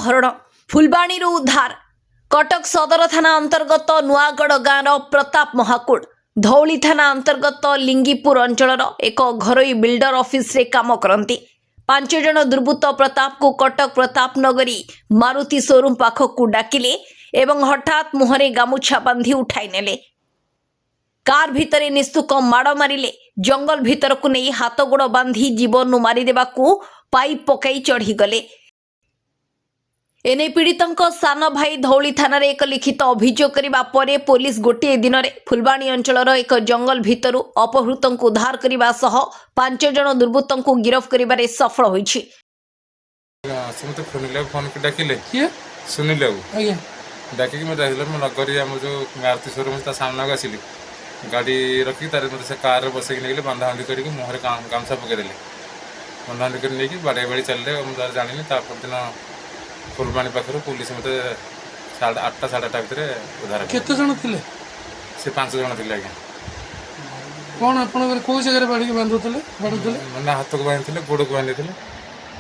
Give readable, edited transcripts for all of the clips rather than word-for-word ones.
अपहरण फुलबाणी उद्धार कटक सदर थाना अंतर्गत नुआगढ़ गाँव प्रताप महाकूट धौली थाना अंतर्गत लिंगीपुर अंचल एक घरोई बिल्डर ऑफिस रे काम करती 5 जन दुर्बृत्त प्रताप को कटक प्रताप नगरी मारुति शोरूम पाखक डाकिले एवं हठात मुहरे गामुछा बांधी उठाई नेले। कार भितरे निस्तुक माड़ मारिले। जंगल भितर को नहीं हाथ गोड़ बांधी जीवन मारिदेवाकू पाइप पकई चढ़ी गले। एने पीड़ितों सान भाई धौली थाना एक लिखित अभियोग करबा परे पुलिस गोटे दिन में फुलबाणी अंचल एक जंगल भितर अपहृतों को उद्धार करने सह 5 जन दुर्बृत्तों को गिरफ्त करिबारे सफल होइछि। फोन के डाकिले सुनिले डाकिक मैं जाइल मैं नगरी आम जो मारुति शोरूम सामना को आसिली गाड़ी रखी तार मत से कार बसैक नहीं बांधा बांधी करके मुहर गामछा पकईदे बांधा बांधी कर नहीं बाड़े बाड़ी चलते मुझे जानी दिन फुलबाणी पाखर पुलिस मत 8टा 8:30 भितर उद्धार केते जण थिले से 5 जण थिले आज्ञा कोन आपन को जगह बाड़ी बांधुतले बांधुतले मैंने हाथ को बांधि गोड़ को बांधि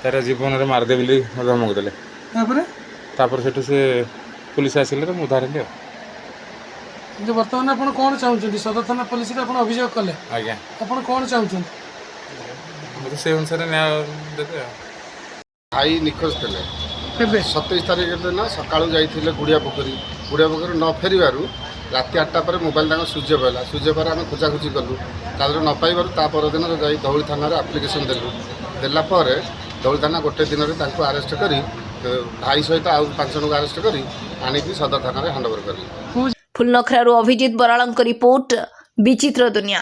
तार जीवन में मारदे बोली धमक देले तापर से पुलिस आसिले तो उद्धार हेली जो वर्तमान आपन कोन चाहउछन सदर थाना पुलिस रे आपन अभियोग कले आज्ञा आपन कोन चाहउछन मतलब से अनुसार न्याय देते भाई निखोज थे 27 तारीख दिन सकाळू जाइए गुड़िया पोखरी न फेरबार राति 8टा पर मोबाइल सूर्य पाला सूर्य पर आम खोजाखोजी कलु तादर न पाइबार परदिन जाई धौली थाना आप्लिकेसन देला धौली थाना गोटे दिन में आरेस्ट कर भाई सहित आउ 5 जन को आरेस्ट कर आनिक सदर थाना हैंडओवर कर। फुलनखरारू अभिजित बराळंक रिपोर्ट विचित्र दुनिया।